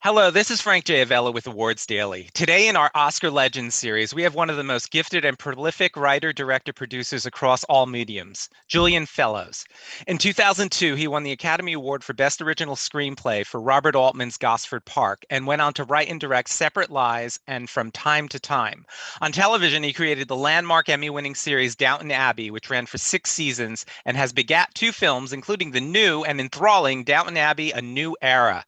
Hello, this is Frank J. Avella with Awards Daily. Today in our Oscar Legends series, we have one of the most gifted and prolific writer, director, producers across all mediums, Julian Fellowes. In 2002, he won the Academy Award for Best Original Screenplay for Robert Altman's Gosford Park and went on to write and direct Separate Lies and From Time to Time. On television, he created the landmark Emmy-winning series Downton Abbey, which ran for 6 seasons and has begat 2 films, including the new and enthralling Downton Abbey: A New Era.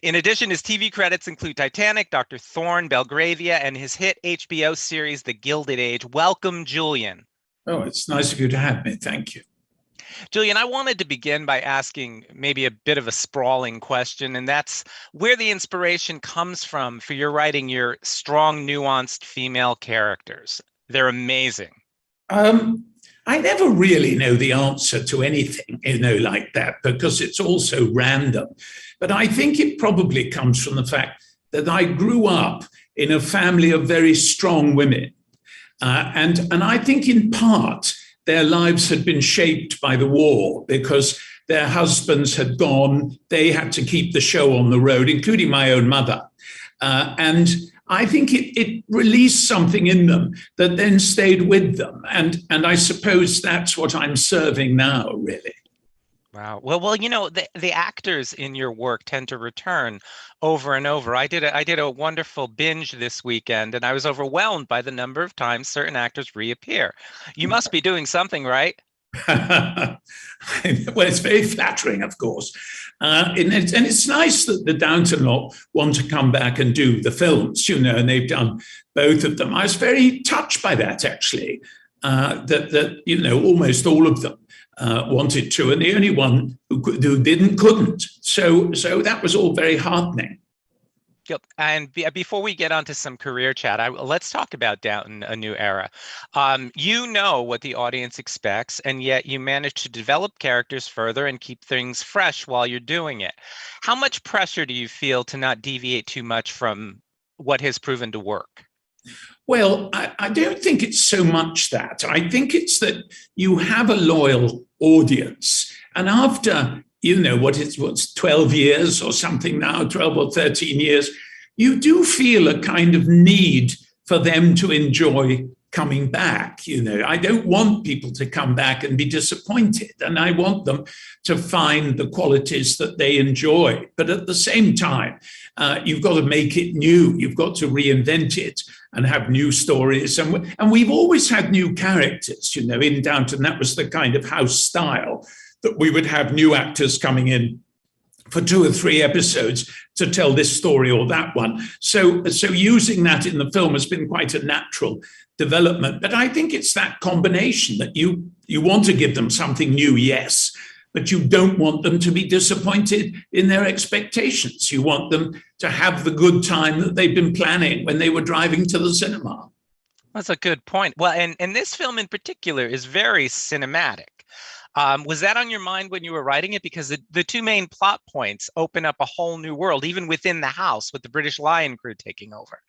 In addition, his TV credits include Titanic, Dr. Thorne, Belgravia, and his hit HBO series, The Gilded Age. Welcome, Julian. Oh, it's nice of you to have me. Thank you. Julian, I wanted to begin by asking maybe a bit of a sprawling question, and that's where the inspiration comes from for your writing your strong, nuanced female characters. They're amazing. I never really know the answer to anything, like that, because it's all so random. But I think it probably comes from the fact that I grew up in a family of very strong women. And I think in part their lives had been shaped by the war because their husbands had gone. They had to keep the show on the road, including my own mother. And I think it released something in them that then stayed with them. And I suppose that's what I'm serving now, really. Wow. Well, the actors in your work tend to return over and over. I did a wonderful binge this weekend, and I was overwhelmed by the number of times certain actors reappear. You must be doing something right. Well, it's very flattering, of course. And it's nice that the Downton lot want to come back and do the films, and they've done both of them. I was very touched by that, actually, that almost all of them wanted to, and the only one who didn't couldn't. So that was all very heartening. Yep. And before we get onto some career chat, let's talk about Downton: A New Era. You know what the audience expects, and yet you manage to develop characters further and keep things fresh while you're doing it. How much pressure do you feel to not deviate too much from what has proven to work? Well, I don't think it's so much that. I think it's that you have a loyal audience. And after what's 12 years or something now, 12 or 13 years, you do feel a kind of need for them to enjoy coming back. I don't want people to come back and be disappointed, and I want them to find the qualities that they enjoy. But at the same time, you've got to make it new. You've got to reinvent it and have new stories. And we've always had new characters, in Downton. That was the kind of house style, that we would have new actors coming in for 2 or 3 episodes to tell this story or that one. So using that in the film has been quite a natural development. But I think it's that combination that you want to give them something new, yes, but you don't want them to be disappointed in their expectations. You want them to have the good time that they've been planning when they were driving to the cinema. That's a good point. Well, and this film in particular is very cinematic. Was that on your mind when you were writing it? Because the 2 main plot points open up a whole new world, even within the house, with the British Lion crew taking over.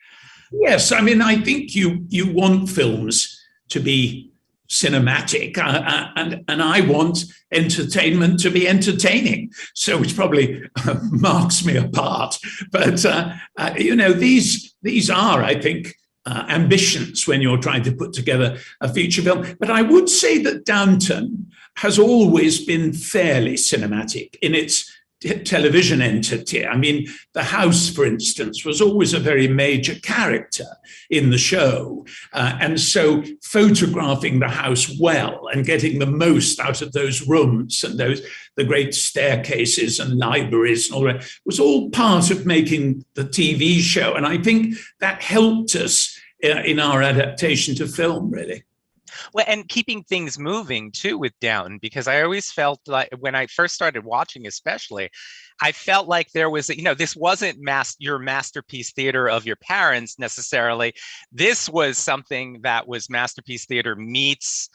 Yes, I mean, I think you want films to be cinematic, and I want entertainment to be entertaining. So which probably marks me apart. But these are, I think, ambitions when you're trying to put together a feature film. But I would say that Downton has always been fairly cinematic in its television entity. I mean, the house, for instance, was always a very major character in the show. And so photographing the house well and getting the most out of those rooms and the great staircases and libraries and all that was all part of making the TV show. And I think that helped us in our adaptation to film, really. Well, and keeping things moving too with Downton, because I always felt like when I first started watching, especially, I felt like there was, this wasn't your masterpiece theater of your parents necessarily. This was something that was masterpiece theater meets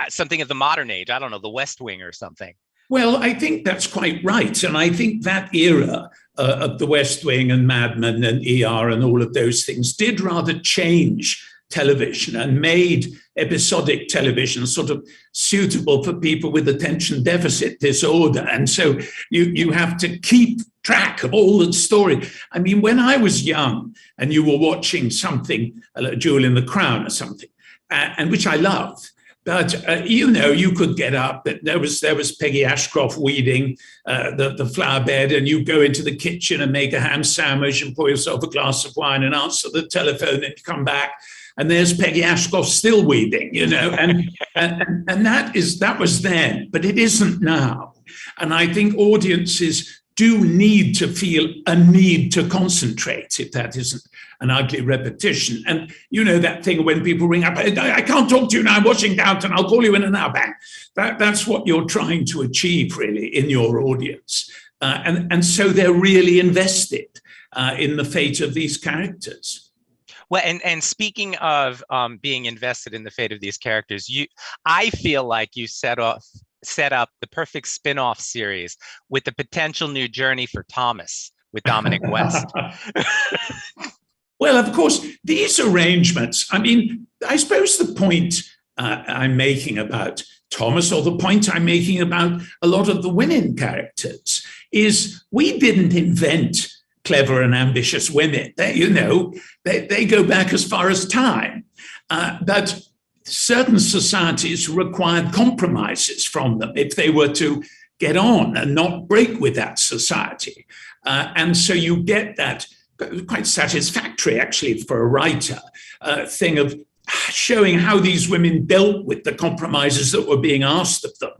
something of the modern age. I don't know, the West Wing or something. Well, I think that's quite right. And I think that era of the West Wing and Mad Men and ER and all of those things did rather change television and made episodic television sort of suitable for people with attention deficit disorder. And so you have to keep track of all the story. I mean, when I was young and you were watching something, Jewel in the Crown or something, and which I loved, but you could get up. There was Peggy Ashcroft weeding the flower bed, and you go into the kitchen and make a ham sandwich and pour yourself a glass of wine and answer the telephone, and you come back, and there's Peggy Ashcroft still weeding, and that was then, but it isn't now. And I think audiences do need to feel a need to concentrate, if that isn't an ugly repetition. And that thing when people ring up, I can't talk to you now, I'm watching Downton, I'll call you in an hour, bang. That's what you're trying to achieve, really, in your audience. And so they're really invested in the fate of these characters. Well, and speaking of being invested in the fate of these characters, I feel like you set up the perfect spin-off series with the potential new journey for Thomas with Dominic West. Well, of course, these arrangements, I mean, I suppose the point I'm making about Thomas, or the point I'm making about a lot of the women characters, is we didn't invent clever and ambitious women. They go back as far as time. But certain societies required compromises from them if they were to get on and not break with that society. And so you get that quite satisfactory, actually, for a writer, thing of showing how these women dealt with the compromises that were being asked of them,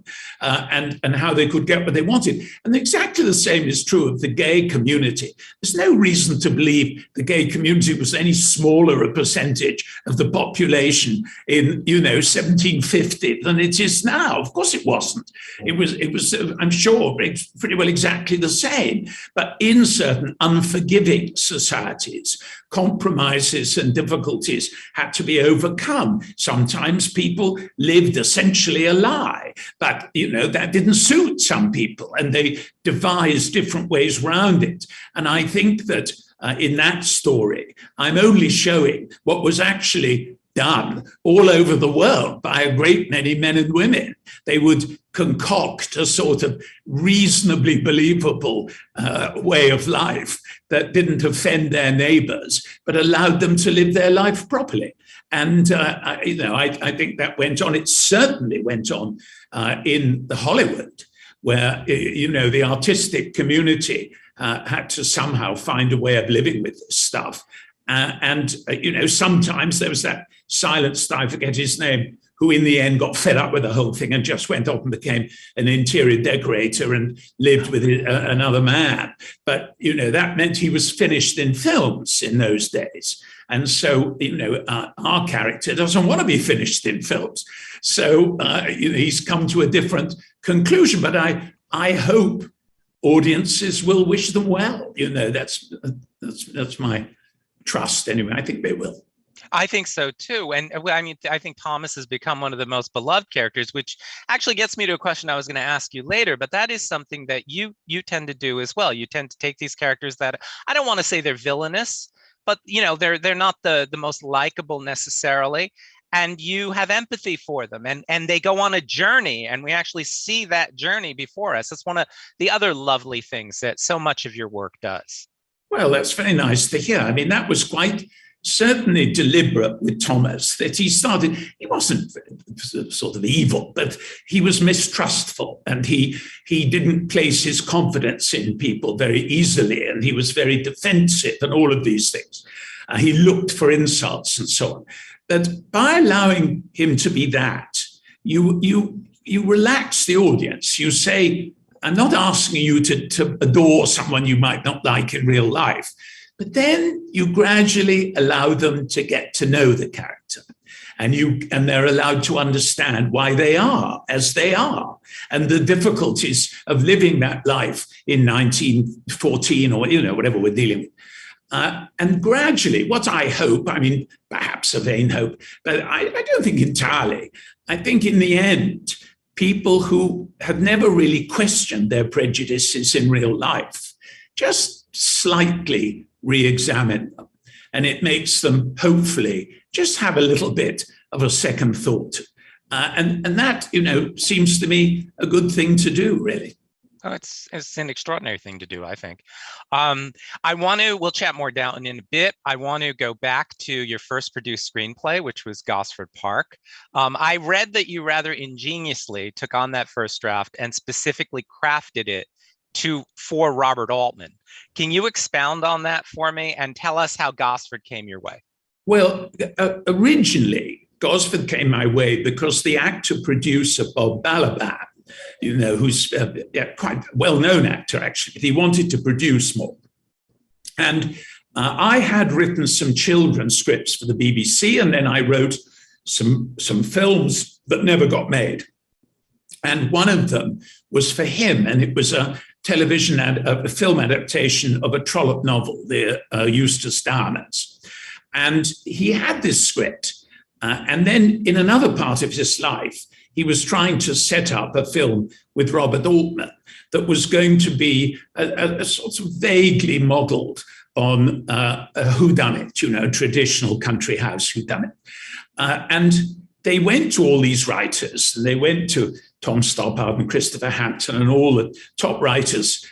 and how they could get what they wanted. And exactly the same is true of the gay community. There's no reason to believe the gay community was any smaller a percentage of the population in 1750 than it is now. Of course it wasn't. It was I'm sure pretty well exactly the same. But in certain unforgiving societies, compromises and difficulties had to be overcome. Sometimes people lived essentially a lie, but that didn't suit some people, and they devised different ways around it. And I think that in that story, I'm only showing what was actually done all over the world by a great many men and women. They would concoct a sort of reasonably believable way of life that didn't offend their neighbors, but allowed them to live their life properly. And, I think that went on. It certainly went on in the Hollywood, where, the artistic community had to somehow find a way of living with this stuff. Sometimes there was that silenced, I forget his name, who in the end got fed up with the whole thing and just went off and became an interior decorator and lived with another man. But, that meant he was finished in films in those days. And so, our character doesn't want to be finished in films. So, he's come to a different conclusion. But I hope audiences will wish them well. That's my trust anyway. I think they will. I think so too. And I mean, I think Thomas has become one of the most beloved characters, which actually gets me to a question I was going to ask you later, but that is something that you tend to do as well. You tend to take these characters that, I don't want to say they're villainous, but they're not the most likable necessarily. And you have empathy for them, and they go on a journey, and we actually see that journey before us. That's one of the other lovely things that so much of your work does. Well, that's very nice to hear. I mean, that was quite certainly deliberate with Thomas, that he wasn't sort of evil, but he was mistrustful, and he didn't place his confidence in people very easily, and he was very defensive and all of these things. He looked for insults and so on. But by allowing him to be that, you relax the audience. You say, I'm not asking you to adore someone you might not like in real life, but then you gradually allow them to get to know the character, and they're allowed to understand why they are as they are, and the difficulties of living that life in 1914 or whatever we're dealing with. And gradually, what I hope, I mean, perhaps a vain hope, but I don't think entirely. I think in the end, people who have never really questioned their prejudices in real life just slightly re-examine them. And it makes them, hopefully, just have a little bit of a second thought. And that, seems to me a good thing to do, really. Oh, it's an extraordinary thing to do, I think. We'll chat more down in a bit. I want to go back to your first produced screenplay, which was Gosford Park. I read that you rather ingeniously took on that first draft and specifically crafted it for Robert Altman. Can you expound on that for me and tell us how Gosford came your way? Well, originally, Gosford came my way because the actor-producer Bob Balaban, who's quite a well-known actor, actually, he wanted to produce more. And I had written some children's scripts for the BBC, and then I wrote some films that never got made. And one of them was for him, and it was a film adaptation of a Trollope novel, the Eustace Diamonds. And he had this script, and then in another part of his life, he was trying to set up a film with Robert Altman that was going to be a sort of vaguely modeled on a whodunit, a traditional country house whodunit. And they went to all these writers, and they went to Tom Stoppard and Christopher Hampton and all the top writers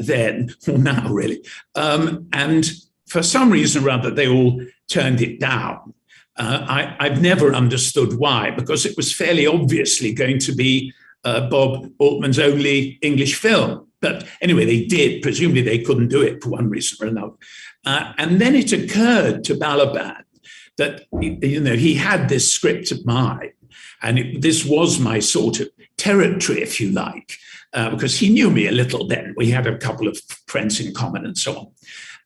then, or now really. And for some reason or other, they all turned it down. I've never understood why, because it was fairly obviously going to be Bob Altman's only English film. But anyway, they did. Presumably they couldn't do it for one reason or another. And then it occurred to Balaban that he had this script of mine, and this was my sort of territory, if you like, because he knew me a little then. We had a couple of friends in common and so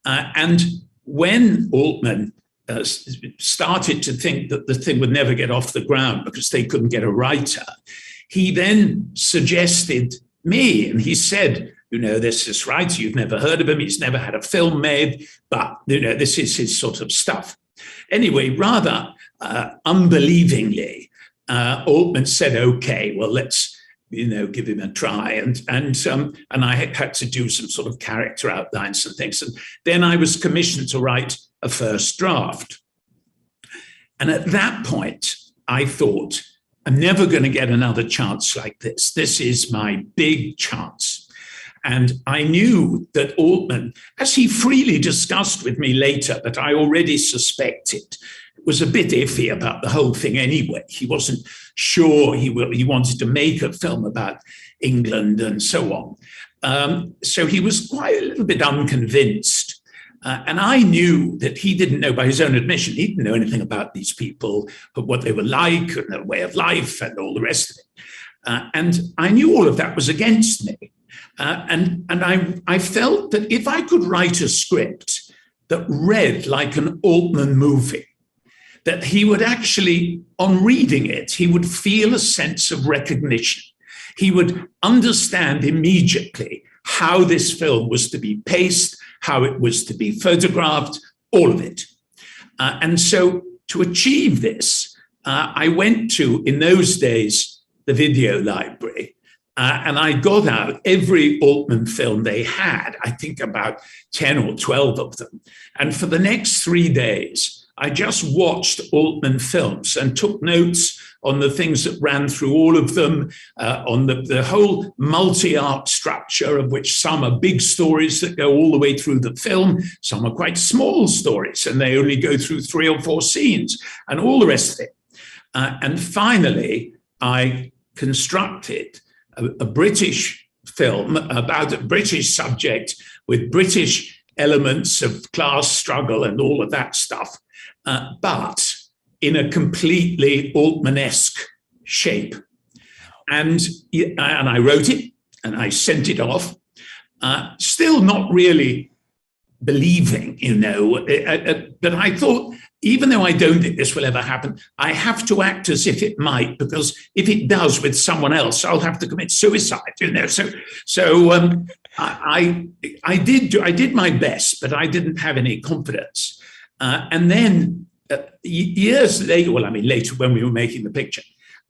on. And when Altman started to think that the thing would never get off the ground because they couldn't get a writer, he then suggested me, and he said, there's this writer, you've never heard of him, he's never had a film made, but this is his sort of stuff. Anyway, rather unbelievingly, Altman said, okay, well, let's give him a try. And I had to do some sort of character outlines and things. And then I was commissioned to write a first draft. And at that point, I thought, I'm never going to get another chance like this. This is my big chance. And I knew that Altman, as he freely discussed with me later, that I already suspected, was a bit iffy about the whole thing anyway. He wasn't sure he wanted to make a film about England and so on. So he was quite a little bit unconvinced. And I knew that he didn't know, by his own admission, he didn't know anything about these people, but what they were like and their way of life and all the rest of it. And I knew all of that was against me. And I felt that if I could write a script that read like an Altman movie, that he would actually, on reading it, he would feel a sense of recognition. He would understand immediately how this film was to be paced, how it was to be photographed, all of it. And so to achieve this, I went to, in those days, the video library, and I got out every Altman film they had, I think about 10 or 12 of them. And for the next 3 days, I just watched Altman films and took notes on the things that ran through all of them, on the whole multi-art structure, of which some are big stories that go all the way through the film, some are quite small stories and they only go through 3 or 4 scenes, and all the rest of it. And finally, I constructed a British film about a British subject with British elements of class struggle and all of that stuff, but in a completely Altman-esque shape. And I wrote it and I sent it off, still not really believing, but I thought, even though I don't think this will ever happen, I have to act as if it might, because if it does with someone else, I'll have to commit suicide, So I did my best, but I didn't have any confidence. And then years later, later when we were making the picture,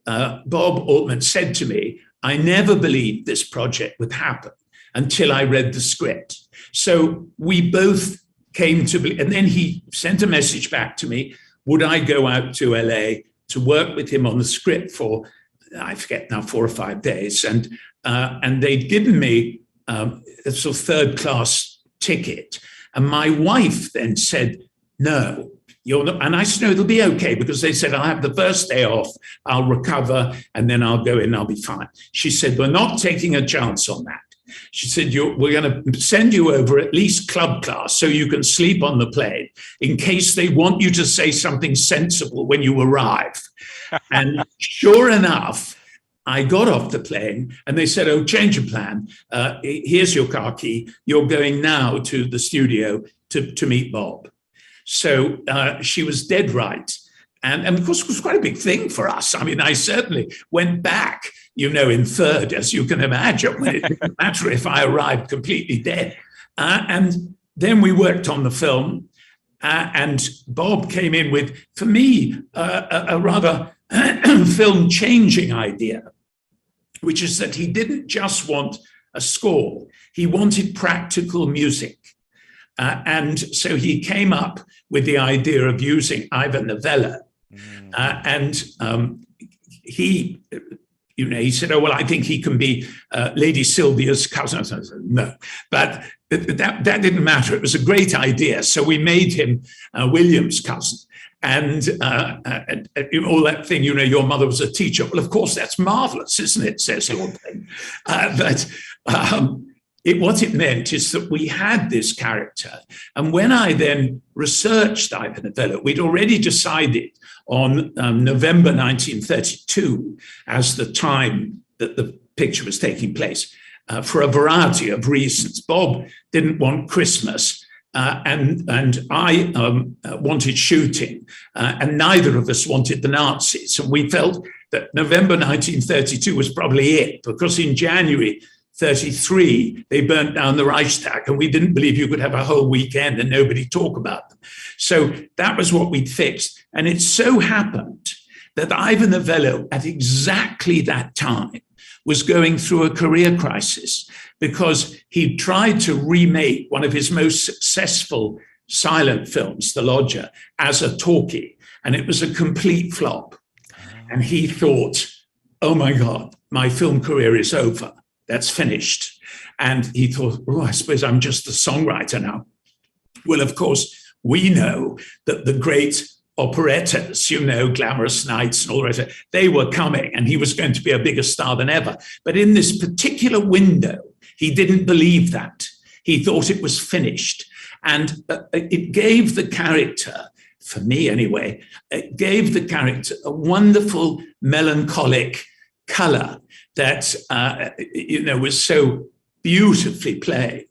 Bob Altman said to me, I never believed this project would happen until I read the script. So we both came to believe, and then he sent a message back to me, would I go out to LA to work with him on the script for I forget now, 4 or 5 days, and they'd given me a sort of third class ticket. And my wife then said, no, you're not. And I said, no, it'll be okay, because they said, I'll have the first day off, I'll recover, and then I'll go in, I'll be fine. She said, we're not taking a chance on that. She said, we're going to send you over at least club class so you can sleep on the plane in case they want you to say something sensible when you arrive. And sure enough, I got off the plane and they said, oh, change of plan. Here's your car key. You're going now to the studio to meet Bob. So she was dead right. And of course, it was quite a big thing for us. I mean, I certainly went back, in third, as you can imagine. It didn't matter if I arrived completely dead. And then we worked on the film. And Bob came in with, for me, a rather film-changing idea, which is that he didn't just want a score. He wanted practical music. And so he came up with the idea of using Avella. And he said, oh, well, I think he can be Lady Sylvia's cousin. I said, no, but that didn't matter. It was a great idea. So we made him William's cousin. And all that thing, your mother was a teacher. Well, of course, that's marvelous, isn't it? Says Lord Payne. What it meant is that we had this character. And when I then researched Ivan Avella, we'd already decided on November 1932 as the time that the picture was taking place for a variety of reasons. Bob didn't want Christmas. And I wanted shooting, and neither of us wanted the Nazis. And we felt that November 1932 was probably it, because in January 1933, they burnt down the Reichstag, and we didn't believe you could have a whole weekend and nobody talk about them. So that was what we'd fixed. And it so happened that Ivan Avella, at exactly that time, was going through a career crisis, because he tried to remake one of his most successful silent films, The Lodger, as a talkie, and it was a complete flop. And he thought, oh my God, my film career is over. That's finished. And he thought, oh, I suppose I'm just a songwriter now. Well, of course, we know that the great operettas, Glamorous Nights and all the rest of it, they were coming, and he was going to be a bigger star than ever. But in this particular window, he didn't believe that. He thought it was finished. And it gave the character, for me anyway, it gave the character a wonderful melancholic color that, was so beautifully played.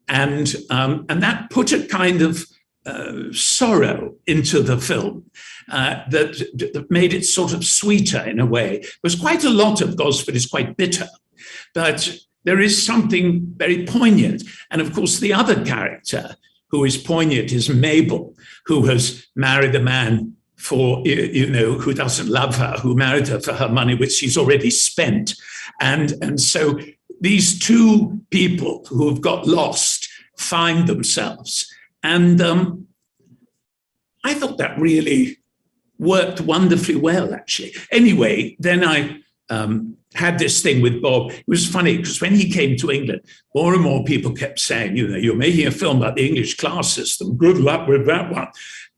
And that put a kind of sorrow into the film that made it sort of sweeter in a way. There was quite a lot of Gosford is quite bitter, but there is something very poignant. And of course, the other character who is poignant is Mabel, who has married a man who doesn't love her, who married her for her money, which she's already spent. And so these two people who have got lost find themselves. And I thought that really worked wonderfully well, actually. Anyway, then I had this thing with Bob. It was funny because when he came to England, more and more people kept saying, you're making a film about the English class system. Good luck with that one.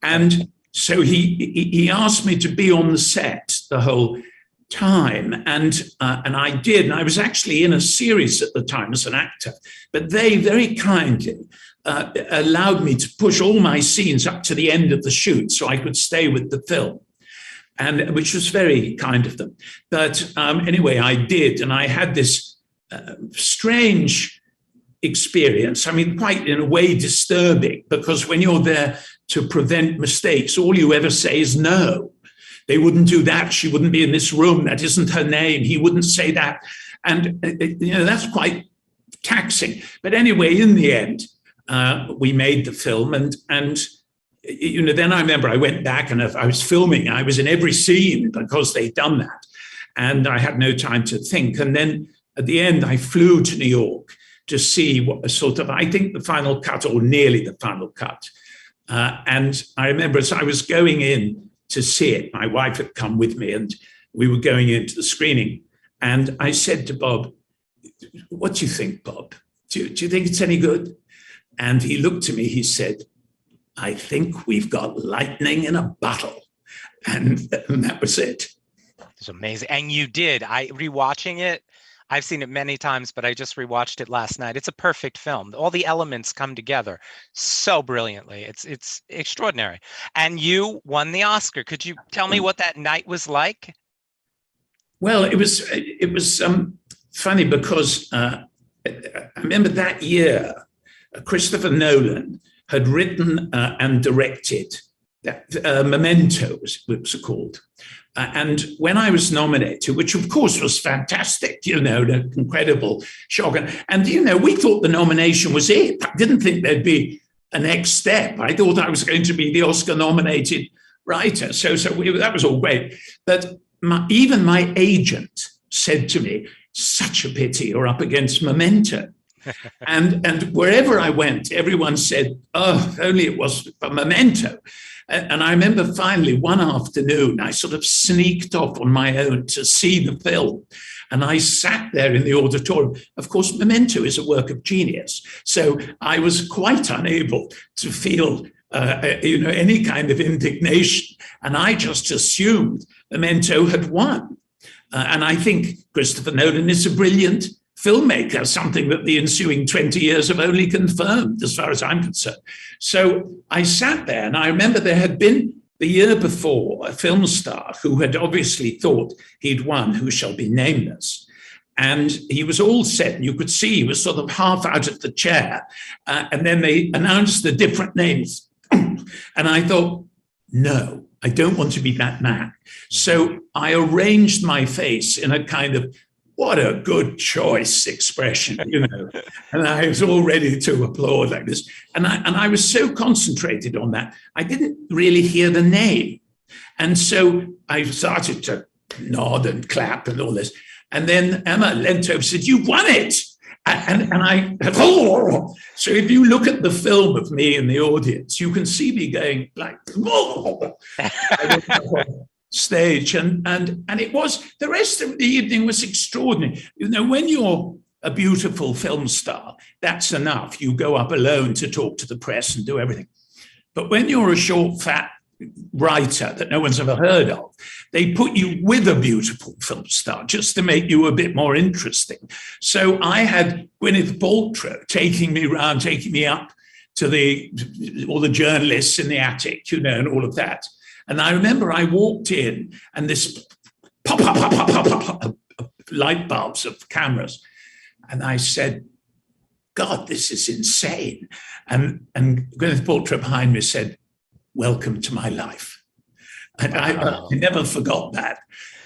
And so he asked me to be on the set the whole time. And I did. And I was actually in a series at the time as an actor. But they very kindly allowed me to push all my scenes up to the end of the shoot so I could stay with the film, and which was very kind of them. But anyway, I did. And I had this strange experience. I mean, quite in a way disturbing, because when you're there to prevent mistakes, all you ever say is no. They wouldn't do that. She wouldn't be in this room. That isn't her name. He wouldn't say that. And, that's quite taxing. But anyway, in the end, we made the film. And then I remember I went back and I was filming. I was in every scene because they'd done that. And I had no time to think. And then at the end, I flew to New York to see what sort of, I think the final cut or nearly the final cut. And I remember as I was going in to see it, my wife had come with me, and we were going into the screening. And I said to Bob, what do you think, Bob? Do you think it's any good? And he looked at me, he said, I think we've got lightning in a bottle. And that was it. It's amazing. And you did. Rewatching it, I've seen it many times, but I just rewatched it last night. It's a perfect film. All the elements come together so brilliantly. It's extraordinary. And you won the Oscar. Could you tell me what that night was like? Well, it was funny because I remember that year, Christopher Nolan had written and directed that Memento, it was called. And when I was nominated, which of course was fantastic, an incredible shock. And we thought the nomination was it. I didn't think there'd be a next step. I thought I was going to be the Oscar-nominated writer. So that was all great. But even my agent said to me, such a pity you're up against Memento. and wherever I went, everyone said, oh, if only it was for Memento. And I remember finally one afternoon, I sort of sneaked off on my own to see the film. And I sat there in the auditorium. Of course, Memento is a work of genius. So I was quite unable to feel any kind of indignation. And I just assumed Memento had won. And I think Christopher Nolan is a brilliant filmmaker, something that the ensuing 20 years have only confirmed, as far as I'm concerned. So I sat there, and I remember there had been the year before a film star who had obviously thought he'd won, who shall be nameless. And he was all set, and you could see he was sort of half out of the chair. And then they announced the different names. And I thought, no, I don't want to be that man. So I arranged my face in a kind of, what a good choice expression, and I was all ready to applaud like this. And I was so concentrated on that, I didn't really hear the name. And so I started to nod and clap and all this. And then Emma leant over and said, you won it. And I, oh. So if you look at the film of me in the audience, you can see me going like, oh. Stage and it was, the rest of the evening was extraordinary. When you're a beautiful film star, that's enough. You go up alone to talk to the press and do everything. But when you're a short, fat writer that no one's ever heard of, they put you with a beautiful film star just to make you a bit more interesting. So I had Gwyneth Paltrow taking me up to all the journalists in the attic, and all of that. And I remember I walked in and this pop, light bulbs of cameras. And I said, God, this is insane. And Gwyneth Paltrow behind me said, welcome to my life. And I never forgot that.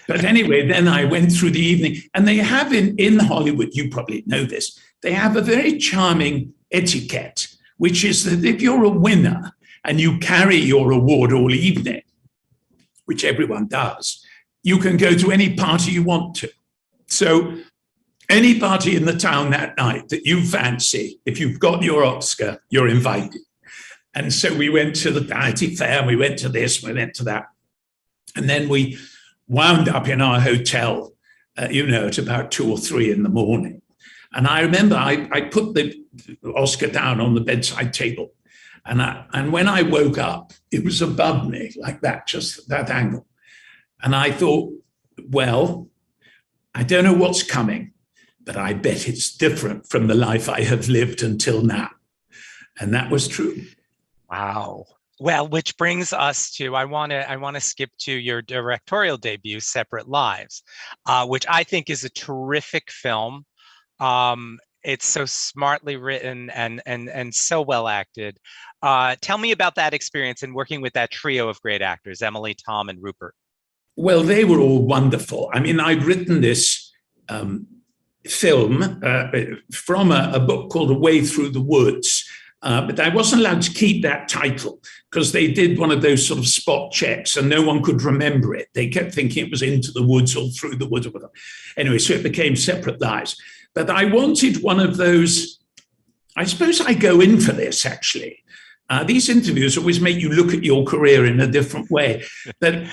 But anyway, then I went through the evening, and they have in Hollywood, you probably know this, they have a very charming etiquette, which is that if you're a winner and you carry your award all evening, which everyone does, you can go to any party you want to. So any party in the town that night that you fancy, if you've got your Oscar, you're invited. And so we went to the Vanity Fair, and we went to this, we went to that. And then we wound up in our hotel, at about 2 or 3 in the morning. And I remember I put the Oscar down on the bedside table. And when I woke up, it was above me like that, just that angle. And I thought, well, I don't know what's coming, but I bet it's different from the life I have lived until now. And that was true. Wow. Well, which brings us to, I want to skip to your directorial debut, Separate Lives, which I think is a terrific film. It's so smartly written and so well acted. Tell me about that experience in working with that trio of great actors, Emily, Tom, and Rupert. Well, they were all wonderful. I mean, I'd written this film from a book called A Way Through the Woods, but I wasn't allowed to keep that title because they did one of those sort of spot checks and no one could remember it. They kept thinking it was Into the Woods or Through the Woods or whatever. Anyway, so it became Separate Lives. But I wanted one of those, I suppose I go in for this, actually. These interviews always make you look at your career in a different way. But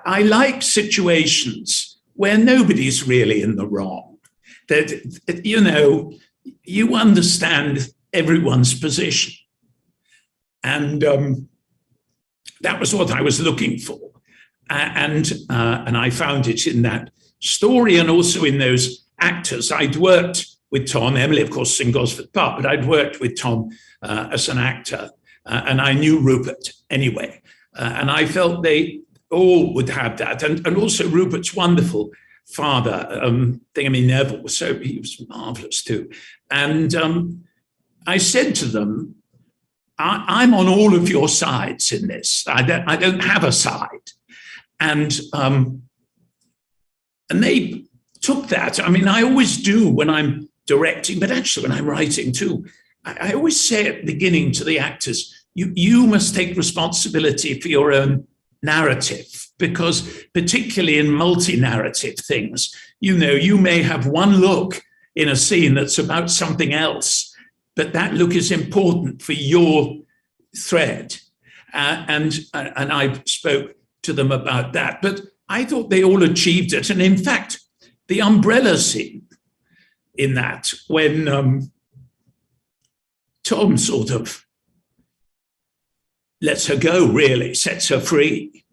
I like situations where nobody's really in the wrong. That, you understand everyone's position. And that was what I was looking for. And I found it in that story and also in those actors. I'd worked with Tom, Emily, of course, in Gosford Park, but I'd worked with Tom as an actor, and I knew Rupert anyway. And I felt they all would have that. And also Rupert's wonderful father, Thingamy Neville, so he was marvelous too. And I said to them, I'm on all of your sides in this. I don't have a side. And they took that. I mean, I always do when I'm directing, but actually when I'm writing too. I always say at the beginning to the actors, you must take responsibility for your own narrative, because particularly in multi-narrative things, you may have one look in a scene that's about something else, but that look is important for your thread. And I spoke to them about that, but I thought they all achieved it. And in fact, the umbrella scene in that, when Tom sort of lets her go, really, sets her free.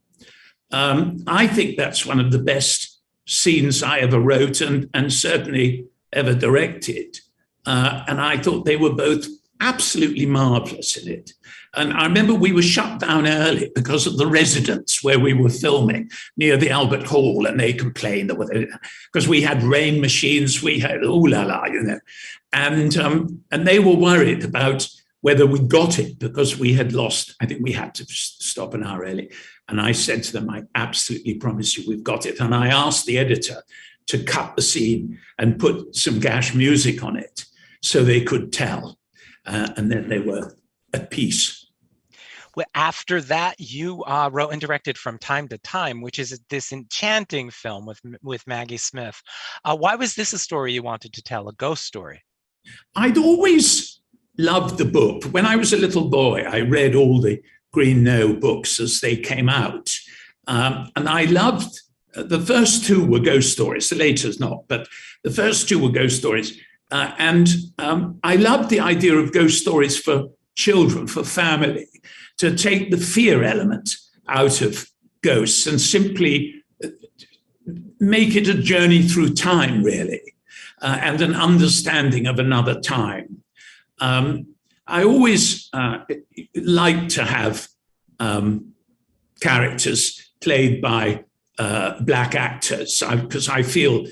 I think that's one of the best scenes I ever wrote and certainly ever directed. And I thought they were both absolutely marvelous in it. And I remember we were shut down early because of the residents where we were filming near the Albert Hall, and they complained that because we had rain machines, we had ooh la la, and they were worried about whether we got it because we had lost. I think we had to stop an hour early. And I said to them, I absolutely promise you we've got it. And I asked the editor to cut the scene and put some Gash music on it so they could tell. And then they were at peace. Well, after that, you wrote and directed From Time to Time, which is this enchanting film with Maggie Smith. Why was this a story you wanted to tell, a ghost story? I'd always loved the book. When I was a little boy, I read all the Green No books as they came out. And I loved, the first two were ghost stories, the later's not, but the first two were ghost stories. And I loved the idea of ghost stories for children, for family, to take the fear element out of ghosts and simply make it a journey through time, really, and an understanding of another time. I always like to have characters played by Black actors, because I feel,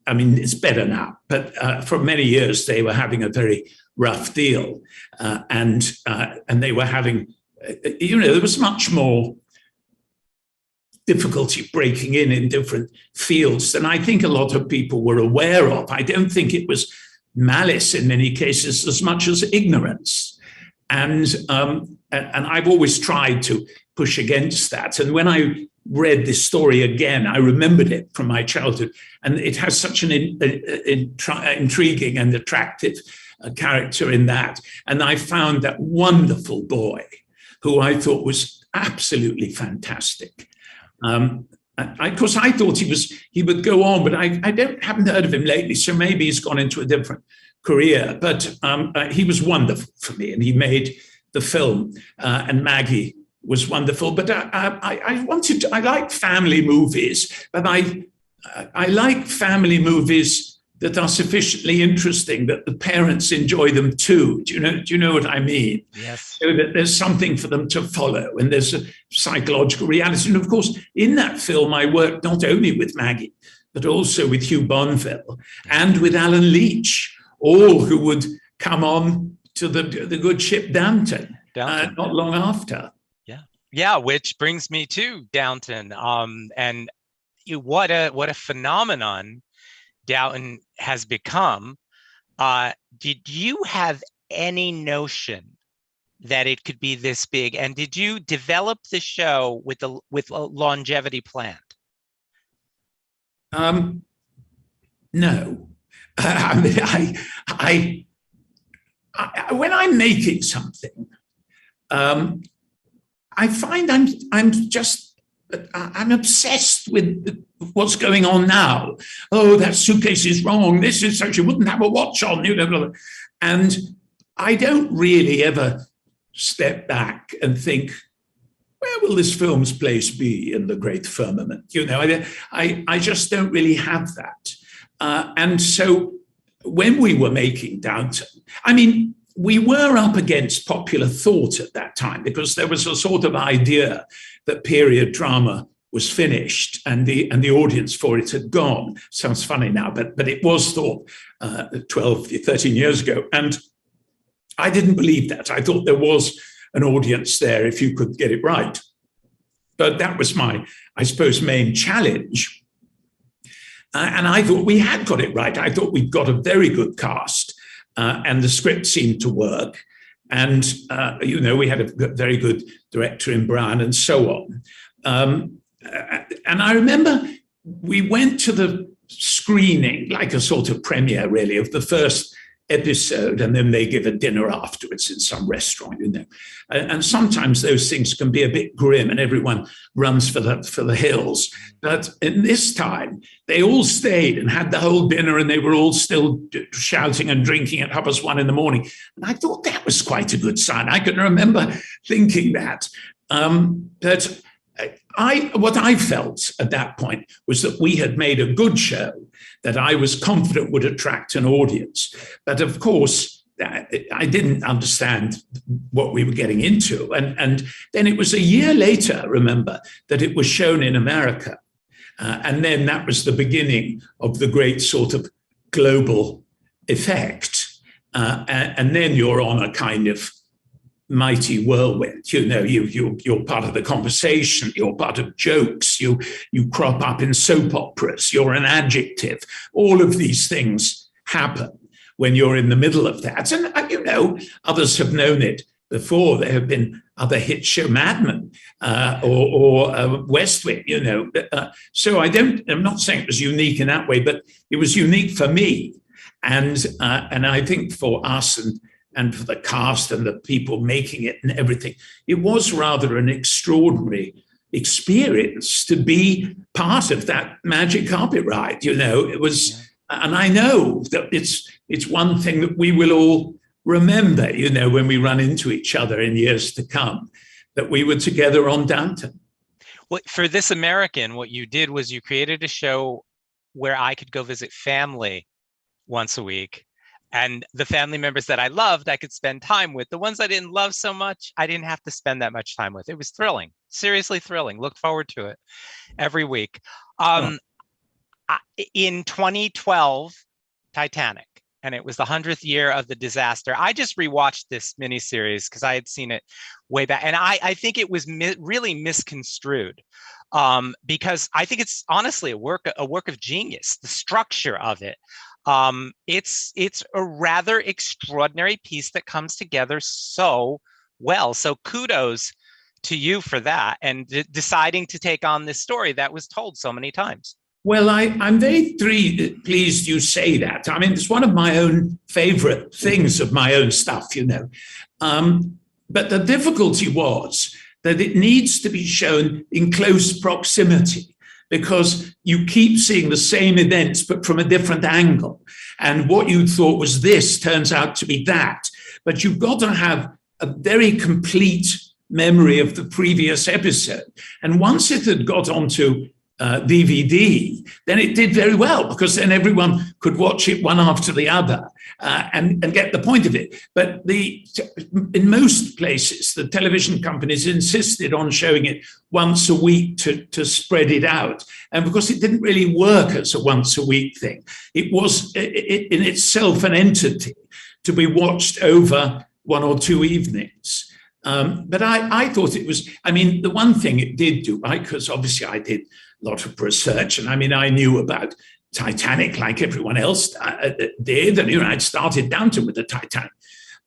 I mean, it's better now, but for many years they were having a very rough deal, and they were having, there was much more difficulty breaking in different fields than I think a lot of people were aware of. I don't think it was malice in many cases as much as ignorance, and I've always tried to push against that. And when I read this story again, I remembered it from my childhood, and it has such an intriguing and attractive character in that. And I found that wonderful boy who I thought was absolutely fantastic. Of course, I thought he would go on, but I haven't heard of him lately, so maybe he's gone into a different career. But he was wonderful for me, and he made the film, and Maggie was wonderful. But I like family movies, but I like family movies that are sufficiently interesting that the parents enjoy them too. Do you know what I mean? Yes. So that there's something for them to follow, and there's a psychological reality. And of course, in that film, I worked not only with Maggie, but also with Hugh Bonville and with Alan Leach, all who would come on to the good ship Downton. Not long after. Yeah, which brings me to Downton. And what a phenomenon Downton has become. Did you have any notion that it could be this big? And did you develop the show with a longevity planned? No. When I'm making something, I find I'm just I'm obsessed with what's going on now. Oh, that suitcase is wrong. This is so she wouldn't have a watch on, you know. And I don't really ever step back and think, where will this film's place be in the great firmament? You know, I just don't really have that. And so when we were making Downton, I mean, we were up against popular thought at that time because there was a sort of idea that period drama was finished and the audience for it had gone. Sounds funny now, but it was thought 12, 13 years ago. And I didn't believe that. I thought there was an audience there if you could get it right. But that was my, I suppose, main challenge. And I thought we had got it right. I thought we'd got a very good cast and the script seemed to work. And, you know, we had a very good director in Brown and so on. And I remember we went to the screening, like a sort of premiere, really, of the first episode, and then they give a dinner afterwards in some restaurant, you know. And sometimes those things can be a bit grim and everyone runs for the hills. But in this time, they all stayed and had the whole dinner and they were all still shouting and drinking at 1:30 a.m. And I thought that was quite a good sign. I can remember thinking that. But what I felt at that point was that we had made a good show that I was confident would attract an audience. But of course, I didn't understand what we were getting into. And then it was a year later, remember, that it was shown in America. And then that was the beginning of the great sort of global effect. And then you're on a kind of mighty whirlwind. You know, you're part of the conversation, you're part of jokes, you crop up in soap operas, you're an adjective. All of these things happen when you're in the middle of that. And, you know, others have known it before. There have been other hit show, Mad Men or West Wing, you know. So I'm not saying it was unique in that way, but it was unique for me. And I think for us and for the cast and the people making it and everything, it was rather an extraordinary experience to be part of that magic carpet ride. You know, it was, and I know that it's one thing that we will all remember, you know, when we run into each other in years to come, that we were together on Downton. Well, for This American, what you did was you created a show where I could go visit family once a week. And the family members that I loved, I could spend time with. The ones I didn't love so much, I didn't have to spend that much time with. It was thrilling, seriously thrilling. Looked forward to it every week. In 2012, Titanic, and it was the 100th year of the disaster. I just rewatched this miniseries because I had seen it way back. And I think it was really misconstrued because I think it's honestly a work of genius, the structure of it. It's a rather extraordinary piece that comes together so well. So kudos to you for that and deciding to take on this story that was told so many times. Well, I'm very pleased you say that. I mean, it's one of my own favorite things of my own stuff, you know. But the difficulty was that it needs to be shown in close proximity, because you keep seeing the same events, but from a different angle. And what you thought was this turns out to be that. But you've got to have a very complete memory of the previous episode. And once it had got onto DVD, then it did very well, because then everyone could watch it one after the other and get the point of it. But in most places, the television companies insisted on showing it once a week to spread it out. And because it didn't really work as a once a week thing, it was in itself an entity to be watched over one or two evenings. But I thought it was, I mean, the one thing it did do, right, because obviously I did a lot of research, and I mean, I knew about Titanic like everyone else did, and, you know, I'd started Downton with the Titanic.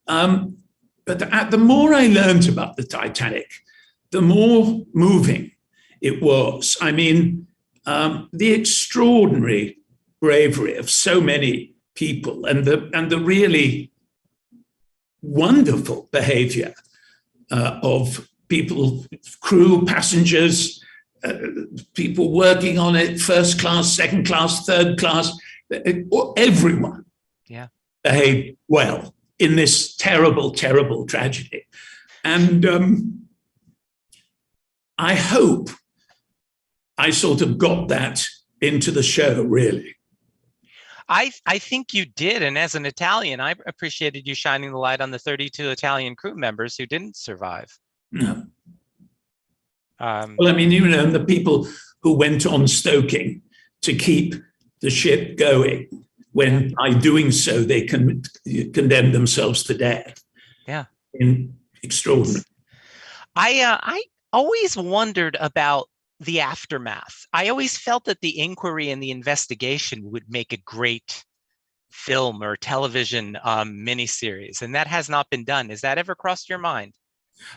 But the more I learned about the Titanic, the more moving it was. I mean, the extraordinary bravery of so many people and the really wonderful behavior of people, crew, passengers, people working on it, first class, second class, third class, everyone behaved well in this terrible, terrible tragedy. And I hope I sort of got that into the show, really. I think you did. And as an Italian, I appreciated you shining the light on the 32 Italian crew members who didn't survive. No. Well, I mean, you know, the people who went on stoking to keep the ship going, when by doing so they condemned themselves to death. Yeah. Extraordinary. I always wondered about the aftermath. I always felt that the inquiry and the investigation would make a great film or television miniseries, and that has not been done. Has that ever crossed your mind?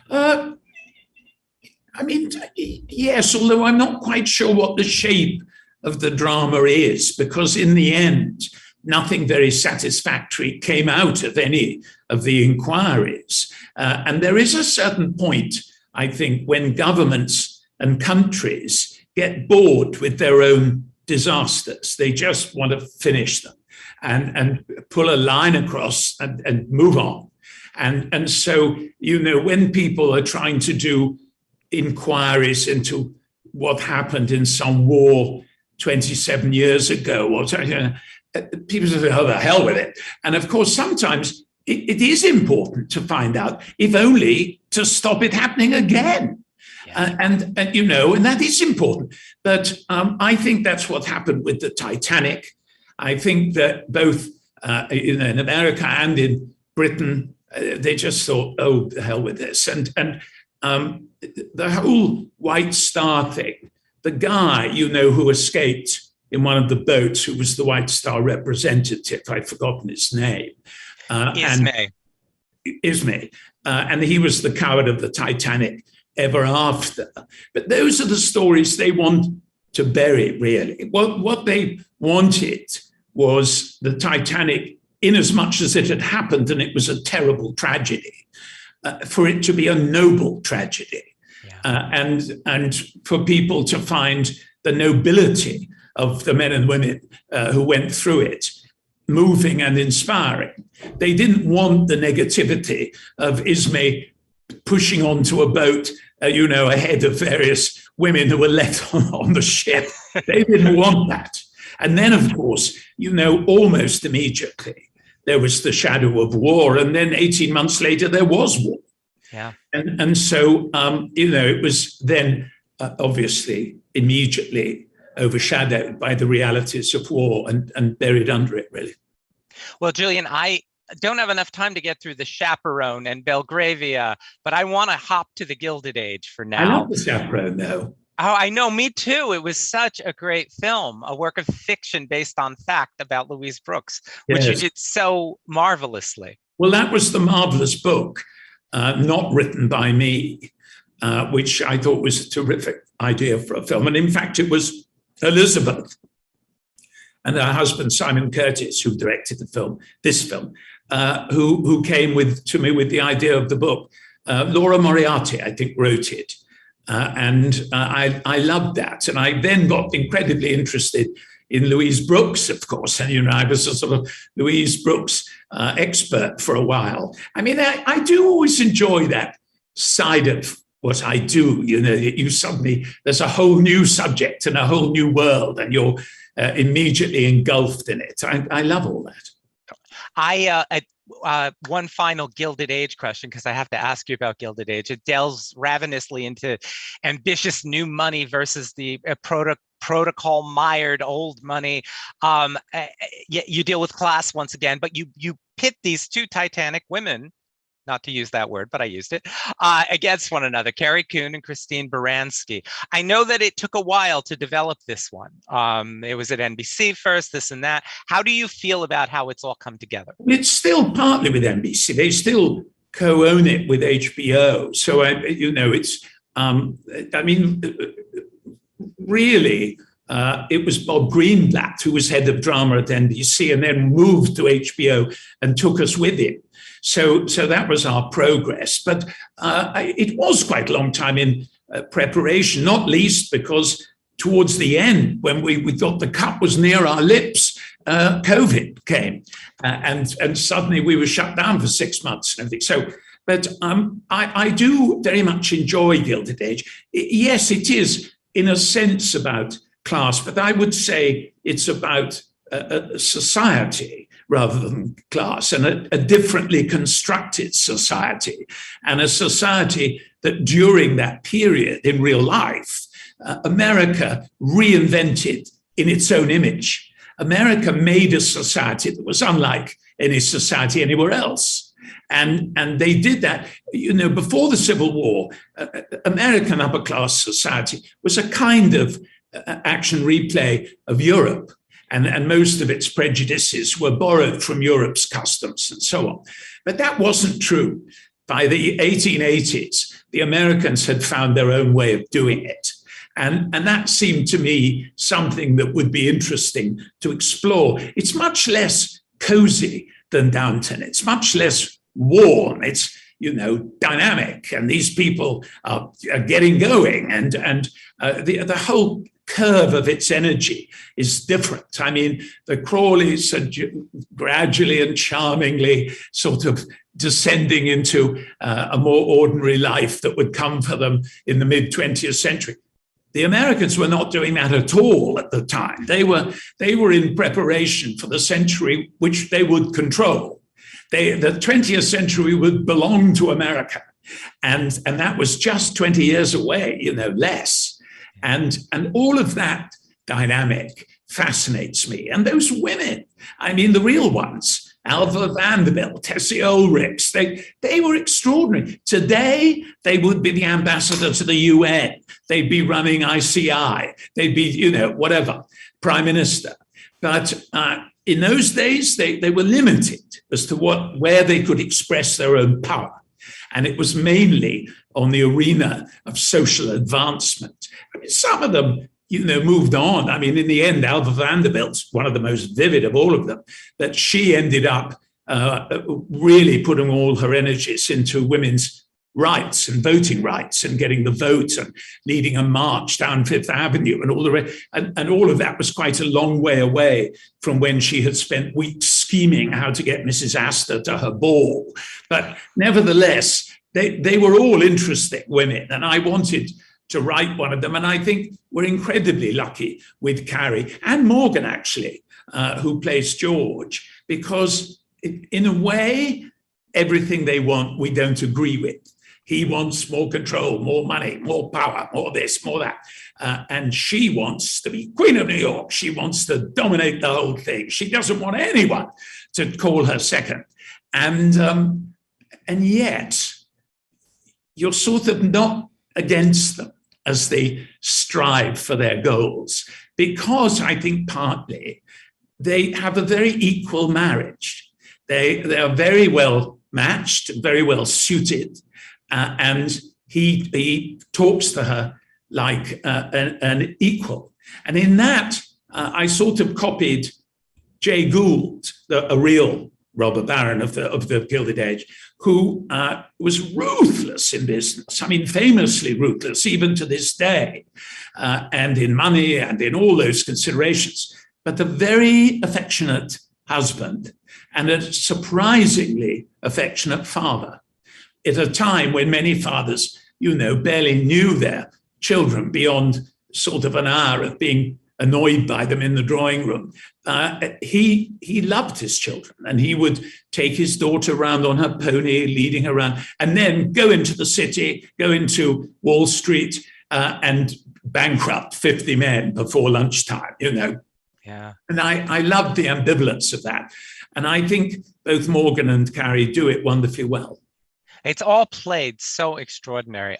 I mean, yes, although I'm not quite sure what the shape of the drama is, because in the end, nothing very satisfactory came out of any of the inquiries. And there is a certain point, I think, when governments and countries get bored with their own disasters. They just want to finish them and pull a line across and move on. And so, you know, when people are trying to do inquiries into what happened in some war 27 years ago, or people say, oh, the hell with it. And of course, sometimes it is important to find out, if only to stop it happening again. Yeah. And you know, and that is important. But I think that's what happened with the Titanic. I think that both in America and in Britain, they just thought, oh, the hell with this. And the whole White Star thing, the guy, you know, who escaped in one of the boats, who was the White Star representative, I've forgotten his name. Ismay. And he was the coward of the Titanic ever after. But those are the stories they want to bury, really. What they wanted was the Titanic, in as much as it had happened and it was a terrible tragedy, for it to be a noble tragedy. Yeah. And for people to find the nobility of the men and women who went through it moving and inspiring. They didn't want the negativity of Ismay pushing onto a boat, you know, ahead of various women who were left on the ship. They didn't want that. And then, of course, you know, almost immediately, there was the shadow of war. And then 18 months later, there was war. Yeah. And so, you know, it was then obviously immediately overshadowed by the realities of war and buried under it, really. Well, Julian, I don't have enough time to get through The Chaperone and Belgravia, but I want to hop to the Gilded Age for now. I love The Chaperone, though. Oh, I know, me too. It was such a great film, a work of fiction based on fact about Louise Brooks, which you did so marvelously. Well, that was the marvelous book, not written by me, which I thought was a terrific idea for a film. And in fact, it was Elizabeth and her husband, Simon Curtis, who directed this film, who came to me with the idea of the book. Laura Moriarty, I think, wrote it. And I loved that. And I then got incredibly interested in Louise Brooks, of course. And, you know, I was a sort of Louise Brooks expert for a while. I mean, I do always enjoy that side of what I do. You know, you suddenly, there's a whole new subject and a whole new world, and you're immediately engulfed in it. I love all that. One final Gilded Age question, because I have to ask you about Gilded Age. It delves ravenously into ambitious new money versus the protocol mired old money. You deal with class once again, but you pit these two Titanic women, not to use that word, but I used it, against one another, Carrie Coon and Christine Baranski. I know that it took a while to develop this one. It was at NBC first, this and that. How do you feel about how it's all come together? It's still partly with NBC. They still co-own it with HBO. So, it's, I mean, really, it was Bob Greenblatt, who was head of drama at NBC and then moved to HBO and took us with him. So that was our progress. But it was quite a long time in preparation, not least because towards the end, when we thought the cup was near our lips, COVID came, and suddenly we were shut down for 6 months and everything. So, but I do very much enjoy Gilded Age. Yes, it is in a sense about class, but I would say it's about a society rather than class, and a differently constructed society, and a society that during that period in real life, America reinvented in its own image. America made a society that was unlike any society anywhere else. And they did that, before the Civil War. American upper class society was a kind of action replay of Europe. And most of its prejudices were borrowed from Europe's customs and so on. But that wasn't true. By the 1880s, the Americans had found their own way of doing it. And that seemed to me something that would be interesting to explore. It's much less cozy than Downton. It's much less warm. It's, dynamic. And these people are getting going. And the whole curve of its energy is different. I mean, the Crawleys are gradually and charmingly sort of descending into a more ordinary life that would come for them in the mid-20th century. The Americans were not doing that at all at the time. They were in preparation for the century which they would control. The 20th century would belong to America. And that was just 20 years away, less. And all of that dynamic fascinates me. And those women, I mean, the real ones, Alva Vanderbilt, Tessie Ulrichs, they were extraordinary. Today, they would be the ambassador to the UN. They'd be running ICI. They'd be, whatever, prime minister. But in those days, they were limited as to where they could express their own power. And it was mainly on the arena of social advancement. I mean, some of them, moved on. I mean, in the end, Alva Vanderbilt's one of the most vivid of all of them, that she ended up really putting all her energies into women's rights and voting rights and getting the vote and leading a march down Fifth Avenue and all the rest. And all of that was quite a long way away from when she had spent weeks scheming how to get Mrs. Astor to her ball. But nevertheless, they were all interesting women, and I wanted to write one of them. And I think we're incredibly lucky with Carrie and Morgan, actually, who plays George, because in a way, everything they want, we don't agree with. He wants more control, more money, more power, more this, more that. And she wants to be Queen of New York. She wants to dominate the whole thing. She doesn't want anyone to call her second. And yet, you're sort of not against them as they strive for their goals, because I think partly they have a very equal marriage. They are very well matched, very well suited, and he talks to her like an equal. And in that, I sort of copied Jay Gould, a real robber baron of the Gilded Age, who was ruthless in business. I mean, famously ruthless, even to this day, and in money and in all those considerations. But a very affectionate husband and a surprisingly affectionate father at a time when many fathers, barely knew their children beyond sort of an hour of being annoyed by them in the drawing room. He loved his children, and he would take his daughter around on her pony, leading her around, and then go into the city, go into Wall Street, and bankrupt 50 men before lunchtime, Yeah. And I loved the ambivalence of that. And I think both Morgan and Carrie do it wonderfully well. It's all played so extraordinary.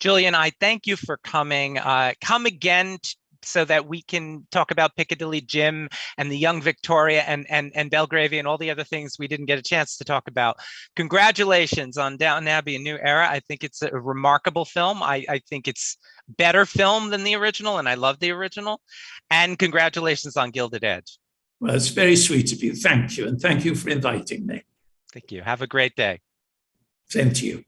Julian, I thank you for coming. Come again so that we can talk about Piccadilly Jim and the young Victoria and Belgravia and all the other things we didn't get a chance to talk about. Congratulations on Downton Abbey: A New Era. I think it's a remarkable film. I think it's better film than the original, and I love the original. And congratulations on Gilded Edge. Well, it's very sweet of you. Thank you. And thank you for inviting me. Thank you. Have a great day. Same to you.